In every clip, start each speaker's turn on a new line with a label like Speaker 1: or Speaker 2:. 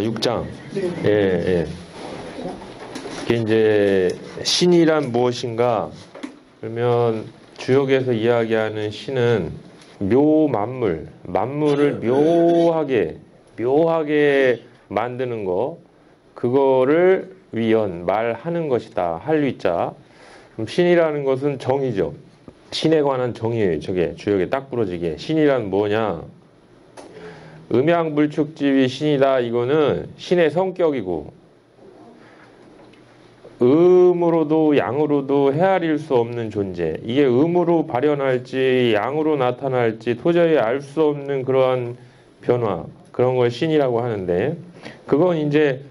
Speaker 1: 6장. 예, 예. 이게 이제 신이란 무엇인가? 그러면 주역에서 이야기하는 신은 묘만물, 만물을 묘하게 만드는 거, 그거를 말하는 것이다. 할위자. 그럼 신이라는 것은 정의죠. 신에 관한 정의예요. 저게 주역에 딱 부러지게. 신이란 뭐냐? 음양불축지위 신이다. 이거는 신의 성격이고, 음으로도 양으로도 헤아릴 수 없는 존재. 이게 음으로 발현할지 양으로 나타날지 도저히 알 수 없는 그러한 변화, 그런 걸 신이라고 하는데, 그건 이제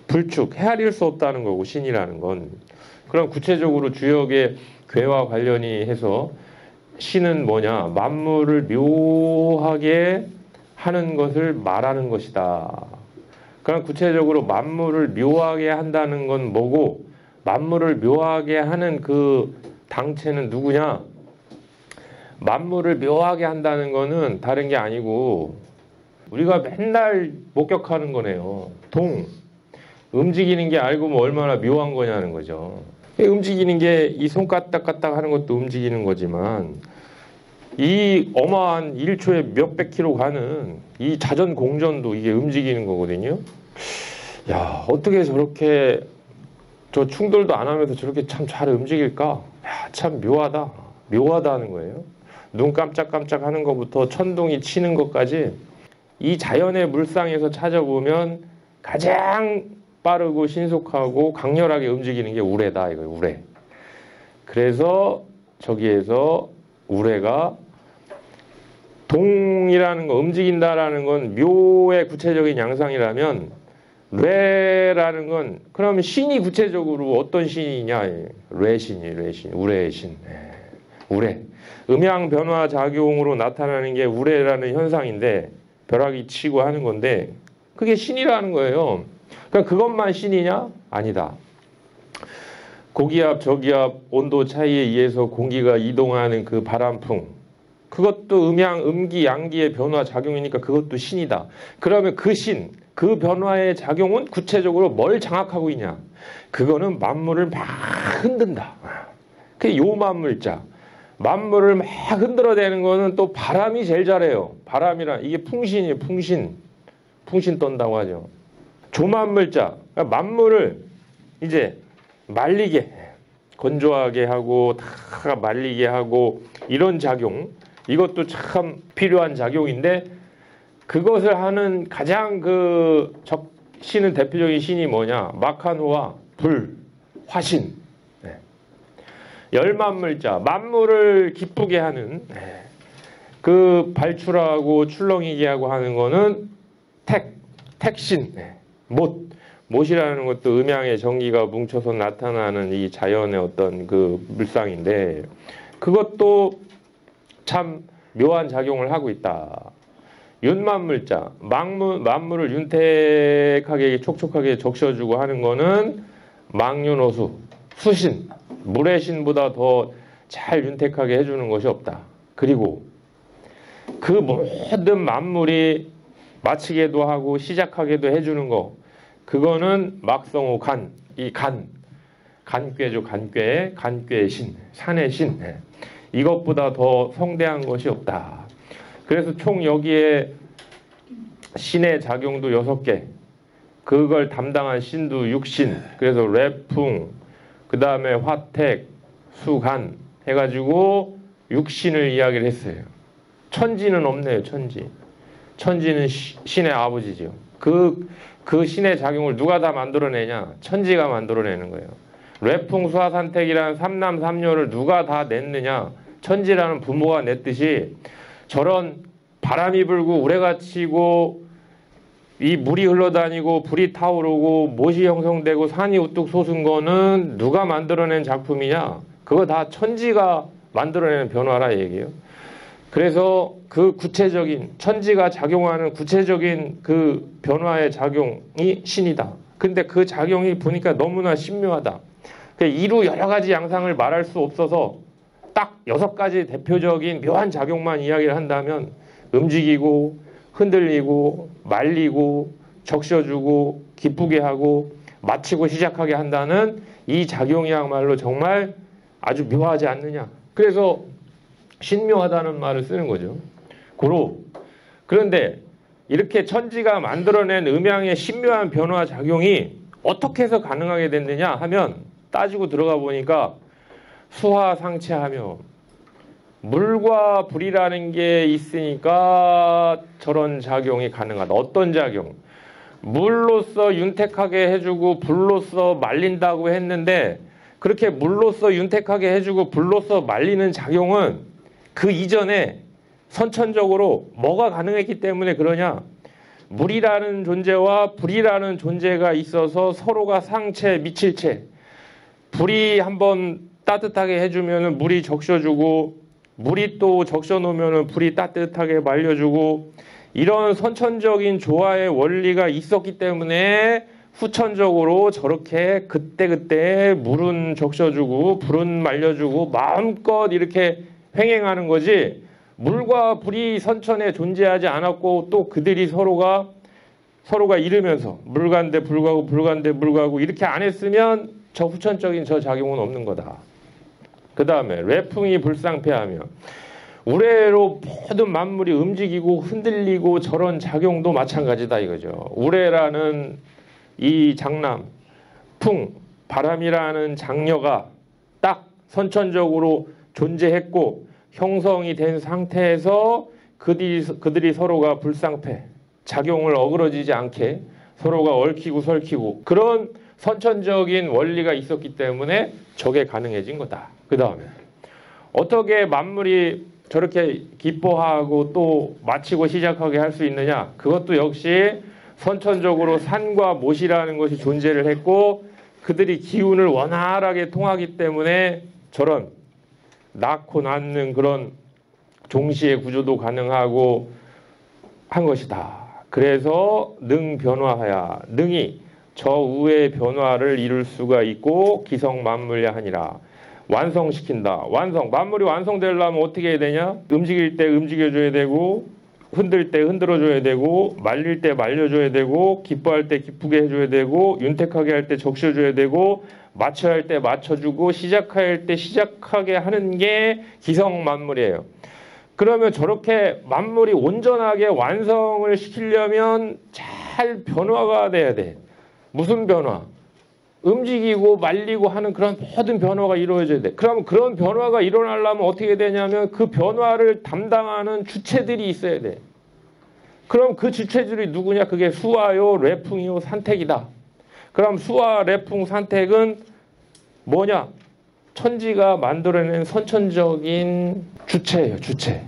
Speaker 1: 불축, 헤아릴 수 없다는 거고, 신이라는 건. 그럼 구체적으로 주역의 괴와 관련이 해서 신은 뭐냐? 만물을 묘하게 하는 것을 말하는 것이다. 그럼 구체적으로 만물을 묘하게 한다는 건 뭐고, 만물을 묘하게 하는 그 당체는 누구냐? 만물을 묘하게 한다는 거는 다른 게 아니고 우리가 맨날 목격하는 거네요. 움직이는 게 알고 보면 얼마나 묘한 거냐는 거죠. 움직이는 게 이 손 까딱까딱 하는 것도 움직이는 거지만, 이 어마한 1초에 몇백 킬로 가는 이 자전 공전도 이게 움직이는 거거든요. 야, 어떻게 저렇게 저 충돌도 안 하면서 저렇게 참 잘 움직일까? 야, 참 묘하다는 거예요. 눈 깜짝깜짝 하는 것부터 천둥이 치는 것까지 이 자연의 물상에서 찾아보면 가장 빠르고 신속하고 강렬하게 움직이는 게 우레다. 이거예요, 우레. 그래서 저기에서 우레가 동이라는 거, 움직인다라는 건 묘의 구체적인 양상이라면, 뇌라는 건 그러면 신이 구체적으로 어떤 신이냐? 뇌신, 우레의 신. 우레. 음양 변화 작용으로 나타나는 게 우레라는 현상인데, 벼락이 치고 하는 건데, 그게 신이라는 거예요. 그러니까 그것만 신이냐? 아니다. 고기압, 저기압, 온도 차이에 의해서 공기가 이동하는 그 바람풍, 그것도 음기, 양기의 변화 작용이니까 그것도 신이다. 그러면 그 신, 그 변화의 작용은 구체적으로 뭘 장악하고 있냐? 그거는 만물을 막 흔든다. 그게 요만물자. 만물을 막 흔들어대는 거는 또 바람이 제일 잘해요. 바람이란 이게 풍신이에요. 풍신 떤다고 하죠. 조만물자. 그러니까 만물을 이제 말리게, 건조하게 하고 다 말리게 하고, 이런 작용, 이것도 참 필요한 작용인데, 그것을 하는 가장 신은 대표적인 신이 뭐냐? 막한호와 불, 화신. 열만물자, 만물을 기쁘게 하는, 그 발출하고 출렁이게 하고 하는 거는 택신, 못이라는 것도 음양의 전기가 뭉쳐서 나타나는 이 자연의 어떤 그 물상인데, 그것도 참 묘한 작용을 하고 있다. 윤만물자, 만물을 윤택하게 촉촉하게 적셔주고 하는 거는 망윤호수, 수신, 물의 신보다 더 잘 윤택하게 해주는 것이 없다. 그리고 그 모든 만물이 마치게도 하고 시작하게도 해주는 거, 그거는 막성호 간꾀죠. 간꾀의 신, 산의 신. 이것보다 더 성대한 것이 없다. 그래서 총 여기에 신의 작용도 6개, 그걸 담당한 신도 6신, 그래서 래풍, 그 다음에 화택, 수간 해가지고 6신을 이야기를 했어요. 천지는 없네요. 천지는 신의 아버지죠. 그 신의 작용을 누가 다 만들어내냐? 천지가 만들어내는 거예요. 래풍, 수화산택이라는 삼남삼녀를 누가 다 냈느냐? 천지라는 부모가 냈듯이, 저런 바람이 불고 우레가 치고 이 물이 흘러다니고 불이 타오르고 못이 형성되고 산이 우뚝 솟은 거는 누가 만들어낸 작품이냐? 그거 다 천지가 만들어내는 변화라 얘기예요. 그래서 그 구체적인, 천지가 작용하는 구체적인 그 변화의 작용이 신이다. 근데 그 작용이 보니까 너무나 신묘하다. 이루 여러 가지 양상을 말할 수 없어서 딱 6가지 대표적인 묘한 작용만 이야기를 한다면, 움직이고 흔들리고 말리고 적셔주고 기쁘게 하고 마치고 시작하게 한다는 이 작용이야말로 정말 아주 묘하지 않느냐. 그래서 신묘하다는 말을 쓰는 거죠. 그런데 이렇게 천지가 만들어낸 음양의 신묘한 변화 작용이 어떻게 해서 가능하게 됐느냐 하면 따지고 들어가 보니까 수화상체하며 물과 불이라는 게 있으니까 저런 작용이 가능하다. 어떤 작용? 물로서 윤택하게 해주고 불로서 말린다고 했는데 그렇게 물로서 윤택하게 해주고 불로서 말리는 작용은 그 이전에 선천적으로 뭐가 가능했기 때문에 그러냐? 물이라는 존재와 불이라는 존재가 있어서 서로가 상체, 미칠체. 불이 한번 따뜻하게 해주면 물이 적셔주고 물이 또 적셔놓으면 불이 따뜻하게 말려주고 이런 선천적인 조화의 원리가 있었기 때문에 후천적으로 저렇게 그때그때 물은 적셔주고 불은 말려주고 마음껏 이렇게 횡행하는 거지 물과 불이 선천에 존재하지 않았고 또 그들이 서로가 이르면서 물 간데 불 가고 불 간데 물 가고 이렇게 안 했으면 저 후천적인 저 작용은 없는 거다. 그 다음에 래풍이 불상패하며 우레로 모든 만물이 움직이고 흔들리고 저런 작용도 마찬가지다 이거죠. 우레라는 이 장남, 풍, 바람이라는 장녀가 딱 선천적으로 존재했고 형성이 된 상태에서 그들이 서로가 불상패, 작용을 어그러지지 않게 서로가 얽히고 설키고 그런 선천적인 원리가 있었기 때문에 저게 가능해진 거다. 그 다음에 어떻게 만물이 저렇게 기뻐하고 또 마치고 시작하게 할 수 있느냐? 그것도 역시 선천적으로 산과 못이라는 것이 존재를 했고 그들이 기운을 원활하게 통하기 때문에 저런 낳고 낳는 그런 종시의 구조도 가능하고 한 것이다. 그래서 능 변화하야 능이 저 우의 변화를 이룰 수가 있고 기성만물야 하니라. 완성시킨다. 완성. 만물이 완성되려면 어떻게 해야 되냐? 움직일 때 움직여줘야 되고 흔들 때 흔들어줘야 되고 말릴 때 말려줘야 되고 기뻐할 때 기쁘게 해줘야 되고 윤택하게 할 때 적셔줘야 되고 맞춰야 할 때 맞춰주고 시작할 때 시작하게 하는 게 기성만물이에요. 그러면 저렇게 만물이 온전하게 완성을 시키려면 잘 변화가 돼야 돼. 무슨 변화? 움직이고 말리고 하는 그런 모든 변화가 이루어져야 돼. 그러면 그런 변화가 일어나려면 어떻게 되냐면 그 변화를 담당하는 주체들이 있어야 돼. 그럼 그 주체들이 누구냐? 그게 수화요, 래풍이요, 산택이다. 그럼 수화, 래풍, 산택은 뭐냐? 천지가 만들어낸 선천적인 주체예요. 주체.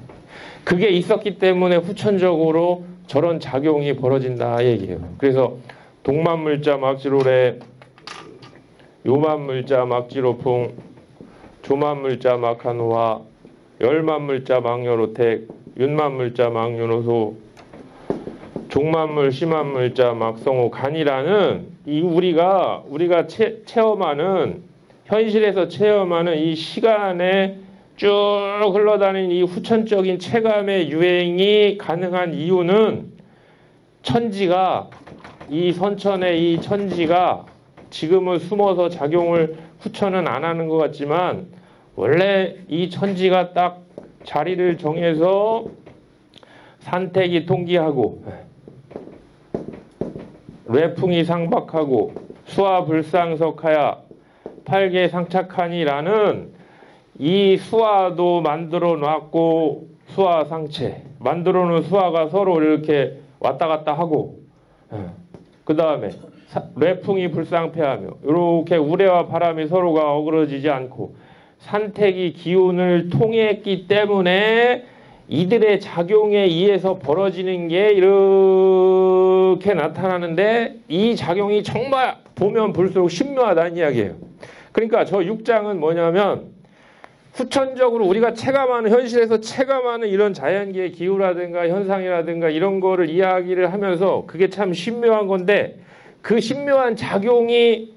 Speaker 1: 그게 있었기 때문에 후천적으로 저런 작용이 벌어진다 얘기예요. 그래서 동만물자 막지로래 요만물자 막지로풍 조만물자 막한호화 열만물자 막여로택 윤만물자 막윤호소 종만물 심만물자 막성호 간이라는 이 우리가 체험하는 현실에서 체험하는 이 시간에 쭉 흘러다니는 이 후천적인 체감의 유행이 가능한 이유는 천지가 이 선천의 이 천지가 지금은 숨어서 작용을 후천은 안 하는 것 같지만 원래 이 천지가 딱 자리를 정해서 산택이 통기하고 래풍이 상박하고 수화불상석하야 팔계상착하니라는 이 수화도 만들어 놨고 수화상체 만들어 놓은 수화가 서로 이렇게 왔다 갔다 하고 그 다음에 래풍이 불상패하며 이렇게 우레와 바람이 서로가 어그러지지 않고 산택이 기운을 통했기 때문에 이들의 작용에 의해서 벌어지는 게 이렇게 나타나는데 이 작용이 정말 보면 볼수록 신묘하다는 이야기예요. 그러니까 저 6장은 뭐냐면 후천적으로 우리가 체감하는 현실에서 체감하는 이런 자연계의 기후라든가 현상이라든가 이런 거를 이야기를 하면서 그게 참 신묘한 건데 그 신묘한 작용이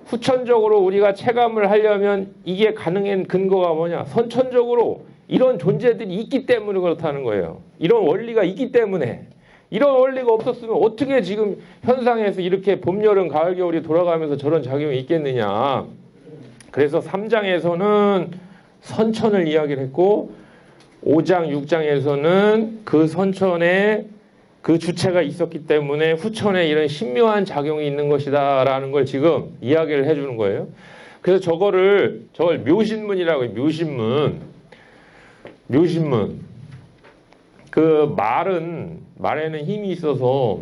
Speaker 1: 후천적으로 우리가 체감을 하려면 이게 가능한 근거가 뭐냐? 선천적으로 이런 존재들이 있기 때문에 그렇다는 거예요. 이런 원리가 있기 때문에 이런 원리가 없었으면 어떻게 지금 현상에서 이렇게 봄, 여름, 가을, 겨울이 돌아가면서 저런 작용이 있겠느냐. 그래서 3장에서는 선천을 이야기를 했고 5장, 6장에서는 그 선천에 그 주체가 있었기 때문에 후천에 이런 신묘한 작용이 있는 것이다 라는 걸 지금 이야기를 해주는 거예요. 그래서 저걸 묘신문이라고 해요. 묘신문. 그 말에는 힘이 있어서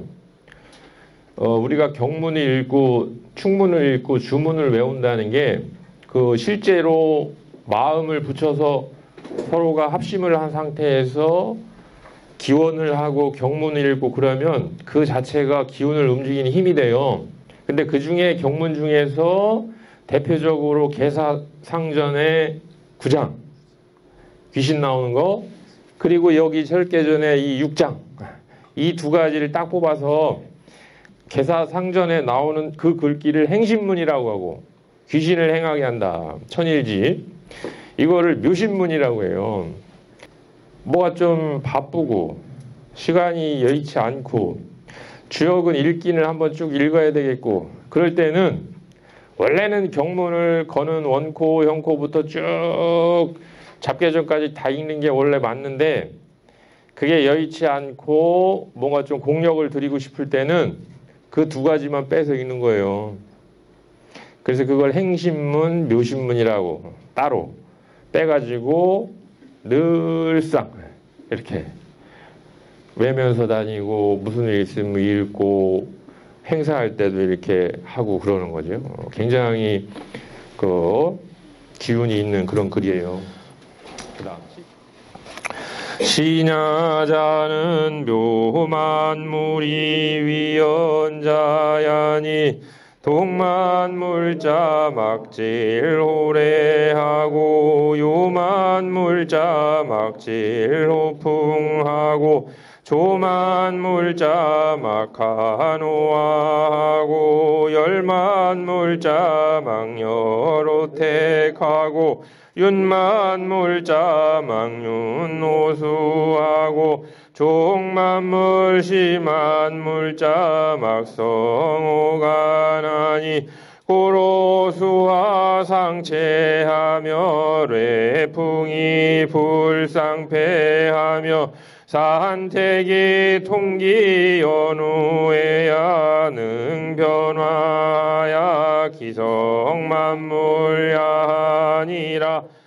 Speaker 1: 우리가 경문을 읽고 충문을 읽고 주문을 외운다는 게 그 실제로 마음을 붙여서 서로가 합심을 한 상태에서 기원을 하고 경문을 읽고 그러면 그 자체가 기운을 움직이는 힘이 돼요. 근데 그 중에 경문 중에서 대표적으로 계사상전의 9장 귀신 나오는 거, 그리고 여기 절개전의 이 6장, 이 두 가지를 딱 뽑아서 계사상전에 나오는 그 글귀를 행신문이라고 하고 귀신을 행하게 한다. 천일지. 이거를 묘신문이라고 해요. 뭐가 좀 바쁘고 시간이 여의치 않고 주역은 읽기는 한번 쭉 읽어야 되겠고 그럴 때는 원래는 경문을 거는 원코, 형코부터 쭉 잡계전까지 다 읽는 게 원래 맞는데 그게 여의치 않고 뭔가 좀 공력을 들이고 싶을 때는 그 두 가지만 빼서 읽는 거예요. 그래서 그걸 행신문, 묘신문이라고 따로 빼가지고 늘상 이렇게 외면서 다니고 무슨 일 있으면 읽고 행사할 때도 이렇게 하고 그러는 거죠. 굉장히 그 기운이 있는 그런 글이에요. 그다음 시냐자는 묘만물이 위연자야니 동만물자 막질 호래하고 요만물자 막질 호풍하고 조만물자 막한호하고 열만물자 막여로택하고 윤만물자 막윤노수하고 종만물 시만물자 막성호가나니 고로수와 상체하며 뇌풍이 불상패하며 산택이 통기 연우에야 능변화야 기성만물야하니라.